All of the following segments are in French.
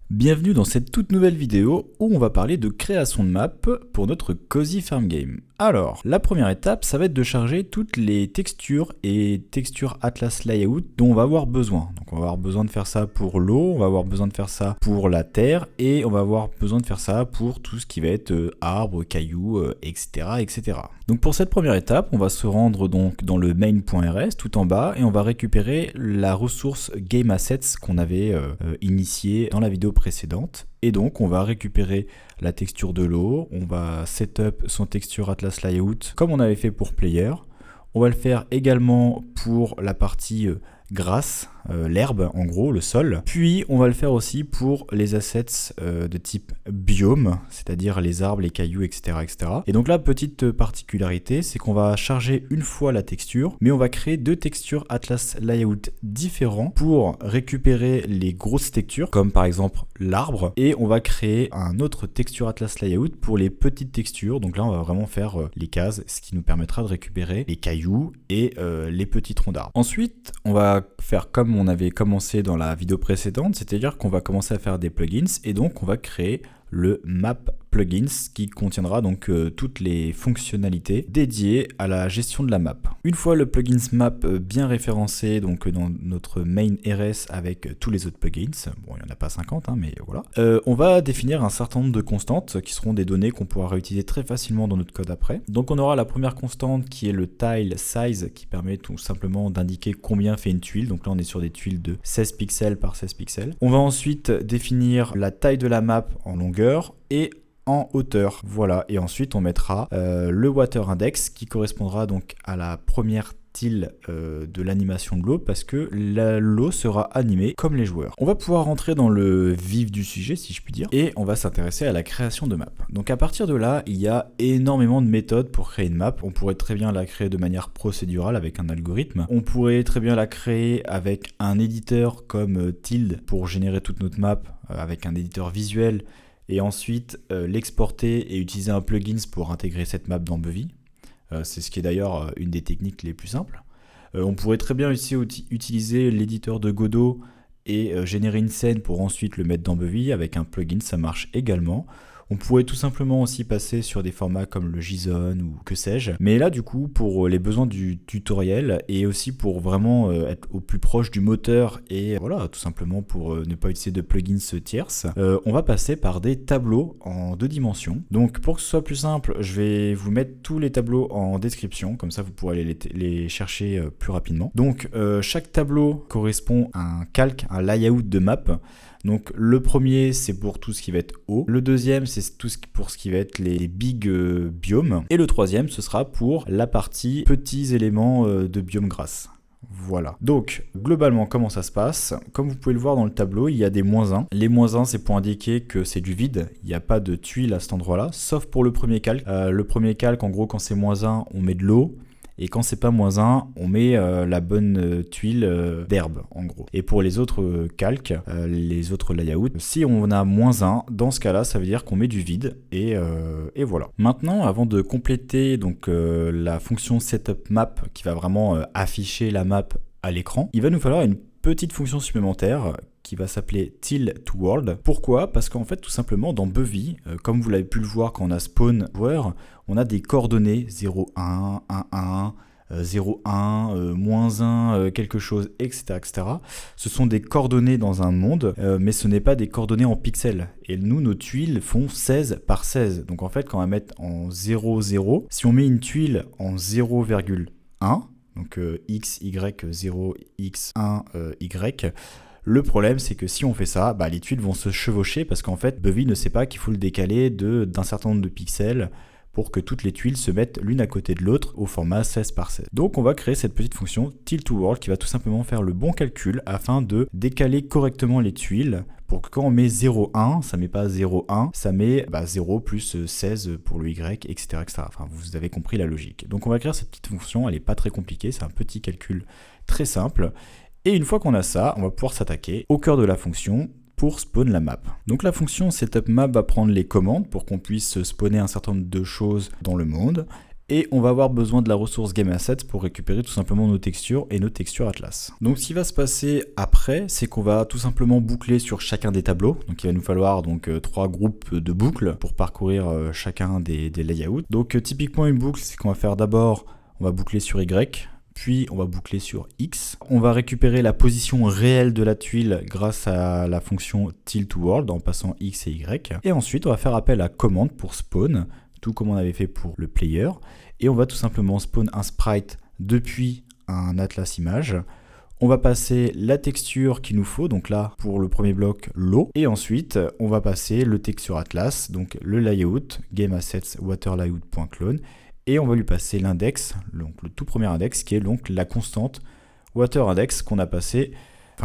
Bienvenue dans cette toute nouvelle vidéo où on va parler de création de map pour notre Cozy Farm Game. Alors, la première étape, ça va être de charger toutes les textures et textures Atlas Layout dont on va avoir besoin. Donc on va avoir besoin de faire ça pour l'eau, on va avoir besoin de faire ça pour la terre et on va avoir besoin de faire ça pour tout ce qui va être arbres, cailloux, etc., etc. Donc pour cette première étape, on va se rendre donc dans le main.rs tout en bas et on va récupérer la ressource Game Assets qu'on avait initiée dans la vidéo précédente. Et donc on va récupérer la texture de l'eau, on va setup son texture Atlas Layout comme on avait fait pour Player. On va le faire également pour la partie grasse, l'herbe en gros, le sol. Puis on va le faire aussi pour les assets de type biome, c'est-à-dire les arbres, les cailloux, etc., etc. Et donc là, petite particularité, c'est qu'on va charger une fois la texture, mais on va créer deux textures Atlas Layout différents pour récupérer les grosses textures, comme par exemple l'arbre, et on va créer un autre texture Atlas Layout pour les petites textures. Donc là, on va vraiment faire les cases, ce qui nous permettra de récupérer les cailloux et les petits troncs d'arbres. Ensuite, on va faire comme on avait commencé dans la vidéo précédente, c'est-à-dire qu'on va commencer à faire des plugins et donc on va créer le map plugins qui contiendra donc toutes les fonctionnalités dédiées à la gestion de la map. Une fois le plugins map bien référencé donc dans notre main RS avec tous les autres plugins, bon il n'y en a pas 50 mais voilà, on va définir un certain nombre de constantes qui seront des données qu'on pourra réutiliser très facilement dans notre code après. Donc on aura la première constante qui est le tile size qui permet tout simplement d'indiquer combien fait une tuile. Donc là on est sur des tuiles de 16 pixels par 16 pixels. On va ensuite définir la taille de la map en longueur et en hauteur, voilà, et ensuite on mettra le water index qui correspondra donc à la première tile de l'animation de l'eau parce que l'eau sera animée comme les joueurs. On va pouvoir rentrer dans le vif du sujet si je puis dire et on va s'intéresser à la création de map. Donc à partir de là, il y a énormément de méthodes pour créer une map. On pourrait très bien la créer de manière procédurale avec un algorithme. On pourrait très bien la créer avec un éditeur comme Tilde pour générer toute notre map avec un éditeur visuel et ensuite l'exporter et utiliser un plugin pour intégrer cette map dans Bevy. C'est ce qui est d'ailleurs une des techniques les plus simples. On pourrait très bien aussi utiliser l'éditeur de Godot et générer une scène pour ensuite le mettre dans Bevy avec un plugin, ça marche également. On pourrait tout simplement aussi passer sur des formats comme le JSON ou que sais-je. Mais là, du coup, pour les besoins du tutoriel et aussi pour vraiment être au plus proche du moteur et voilà, tout simplement pour ne pas utiliser de plugins tierces, on va passer par des tableaux en 2 dimensions. Donc, pour que ce soit plus simple, je vais vous mettre tous les tableaux en description. Comme ça, vous pourrez aller les chercher plus rapidement. Donc, chaque tableau correspond à un calque, un layout de map. Donc le premier c'est pour tout ce qui va être eau, le deuxième c'est pour ce qui va être les big biomes, et le troisième ce sera pour la partie petits éléments de biome grasse. Voilà. Donc, globalement, comment ça se passe? Comme vous pouvez le voir dans le tableau, il y a des -1. Les -1, c'est pour indiquer que c'est du vide. Il n'y a pas de tuile à cet endroit-là, sauf pour le premier calque. Le premier calque, en gros, quand c'est -1, on met de l'eau. Et quand c'est pas -1, on met la bonne tuile d'herbe, en gros. Et pour les autres calques, les autres layouts, si on a -1, dans ce cas-là, ça veut dire qu'on met du vide. Et voilà. Maintenant, avant de compléter donc, la fonction setupMap qui va vraiment afficher la map à l'écran, il va nous falloir une petite fonction supplémentaire qui va s'appeler till2world. Pourquoi? Parce qu'en fait, tout simplement, dans Bevy, comme vous l'avez pu le voir quand on a spawn joueur, on a des coordonnées 0, 1, 1, 1, 0, 1, -1, quelque chose, etc., etc. Ce sont des coordonnées dans un monde, mais ce n'est pas des coordonnées en pixels. Et nous, nos tuiles font 16 par 16. Donc en fait, quand on va mettre en 0, 0, si on met une tuile en 0,1, donc x, y, 0, x, 1, y, le problème, c'est que si on fait ça, les tuiles vont se chevaucher parce qu'en fait, Bevy ne sait pas qu'il faut le décaler d'un certain nombre de pixels pour que toutes les tuiles se mettent l'une à côté de l'autre au format 16 par 16. Donc on va créer cette petite fonction till2world qui va tout simplement faire le bon calcul afin de décaler correctement les tuiles pour que quand on met 0,1, ça met pas 0,1, ça met 0 plus 16 pour le y, etc., etc. Enfin, vous avez compris la logique. Donc on va créer cette petite fonction, elle n'est pas très compliquée, c'est un petit calcul très simple. Et une fois qu'on a ça, on va pouvoir s'attaquer au cœur de la fonction pour spawn la map. Donc la fonction setupMap va prendre les commandes pour qu'on puisse spawner un certain nombre de choses dans le monde. Et on va avoir besoin de la ressource GameAssets pour récupérer tout simplement nos textures et nos textures Atlas. Donc ce qui va se passer après, c'est qu'on va tout simplement boucler sur chacun des tableaux. Donc il va nous falloir donc 3 groupes de boucles pour parcourir chacun des layouts. Donc typiquement une boucle, c'est qu'on va faire d'abord, on va boucler sur Y, puis on va boucler sur X. On va récupérer la position réelle de la tuile grâce à la fonction tiltWorld en passant X et Y. Et ensuite on va faire appel à commande pour spawn, tout comme on avait fait pour le player, et on va tout simplement spawn un sprite depuis un atlas image. On va passer la texture qu'il nous faut, donc là pour le premier bloc l'eau, et ensuite on va passer le texture atlas, donc le layout, GameAssets waterlayout.clone, et on va lui passer l'index, donc le tout premier index qui est donc la constante waterIndex qu'on a passé,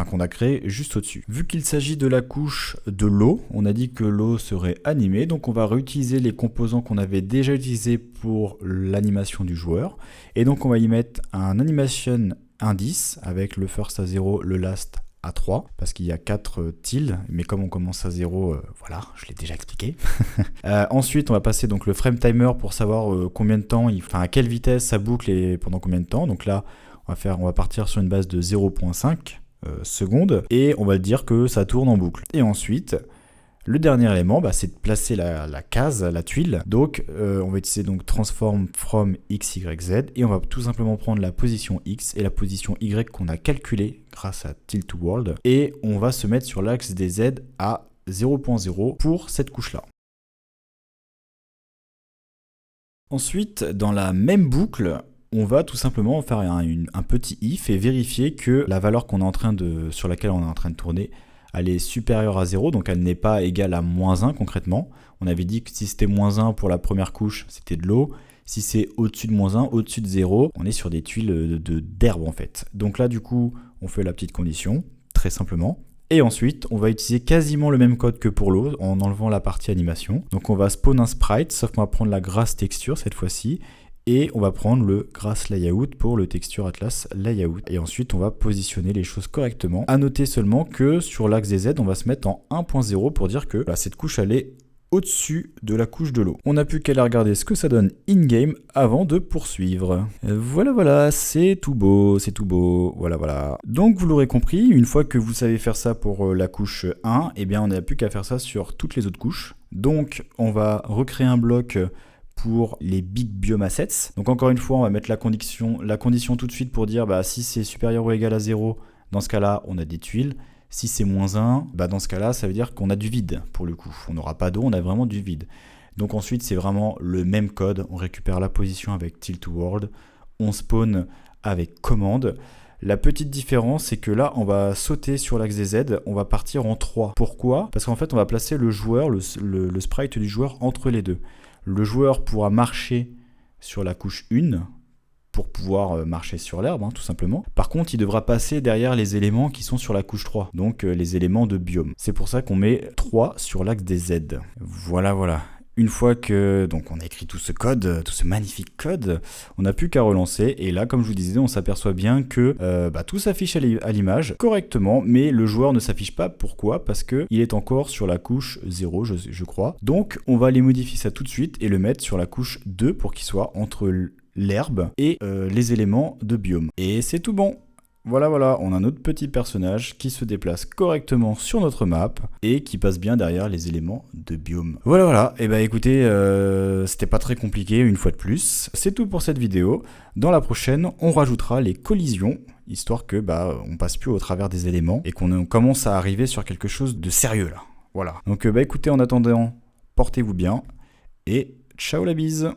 qu'on a créé juste au-dessus. Vu qu'il s'agit de la couche de l'eau, on a dit que l'eau serait animée, donc on va réutiliser les composants qu'on avait déjà utilisés pour l'animation du joueur. Et donc on va y mettre un animation indice avec le first à 0, le last à 3, parce qu'il y a 4 tildes, mais comme on commence à 0, voilà, je l'ai déjà expliqué. Ensuite, on va passer donc le frame timer pour savoir combien de temps, à quelle vitesse ça boucle et pendant combien de temps. Donc là, on va partir sur une base de 0.5. secondes et on va dire que ça tourne en boucle. Et ensuite, le dernier élément, c'est de placer la case, la tuile. Donc, on va utiliser donc transform from x, y, z et on va tout simplement prendre la position x et la position y qu'on a calculée grâce à tiltWorld et on va se mettre sur l'axe des z à 0.0 pour cette couche-là. Ensuite, dans la même boucle, on va tout simplement faire un petit if et vérifier que la valeur sur laquelle on est en train de tourner, elle est supérieure à 0, donc elle n'est pas égale à -1 concrètement. On avait dit que si c'était -1 pour la première couche, c'était de l'eau. Si c'est au-dessus de -1, au-dessus de 0, on est sur des tuiles d'herbe en fait. Donc là du coup, on fait la petite condition, très simplement. Et ensuite, on va utiliser quasiment le même code que pour l'eau en enlevant la partie animation. Donc on va spawn un sprite, sauf qu'on va prendre la grass texture cette fois-ci. Et on va prendre le Grass Layout pour le Texture Atlas Layout. Et ensuite, on va positionner les choses correctement. À noter seulement que sur l'axe des Z, on va se mettre en 1.0 pour dire que cette couche, elle est au-dessus de la couche de l'eau. On n'a plus qu'à aller regarder ce que ça donne in-game avant de poursuivre. Voilà, c'est tout beau, voilà. Donc, vous l'aurez compris, une fois que vous savez faire ça pour la couche 1, eh bien, on n'a plus qu'à faire ça sur toutes les autres couches. Donc, on va recréer un bloc pour les big biome assets. Donc encore une fois, on va mettre la condition tout de suite pour dire si c'est supérieur ou égal à 0, dans ce cas-là, on a des tuiles. Si c'est -1, dans ce cas-là, ça veut dire qu'on a du vide pour le coup. On n'aura pas d'eau, on a vraiment du vide. Donc ensuite, c'est vraiment le même code. On récupère la position avec tiltWorld. On spawn avec commande. La petite différence, c'est que là, on va sauter sur l'axe des Z, on va partir en 3. Pourquoi ? Parce qu'en fait, on va placer le joueur, le sprite du joueur entre les deux. Le joueur pourra marcher sur la couche 1 pour pouvoir marcher sur l'herbe, tout simplement. Par contre, il devra passer derrière les éléments qui sont sur la couche 3, donc les éléments de biome. C'est pour ça qu'on met 3 sur l'axe des Z. Voilà. Une fois que on a écrit tout ce code, tout ce magnifique code, on n'a plus qu'à relancer. Et là, comme je vous disais, on s'aperçoit bien que tout s'affiche à l'image correctement, mais le joueur ne s'affiche pas. Pourquoi ? Parce qu'il est encore sur la couche 0, je crois. Donc, on va aller modifier ça tout de suite et le mettre sur la couche 2 pour qu'il soit entre l'herbe et les éléments de biome. Et c'est tout bon. Voilà, on a notre petit personnage qui se déplace correctement sur notre map et qui passe bien derrière les éléments de biome. Voilà, et écoutez, c'était pas très compliqué une fois de plus. C'est tout pour cette vidéo. Dans la prochaine, on rajoutera les collisions, histoire que on passe plus au travers des éléments et qu'on commence à arriver sur quelque chose de sérieux là. Voilà. Donc écoutez, en attendant, portez-vous bien et ciao la bise.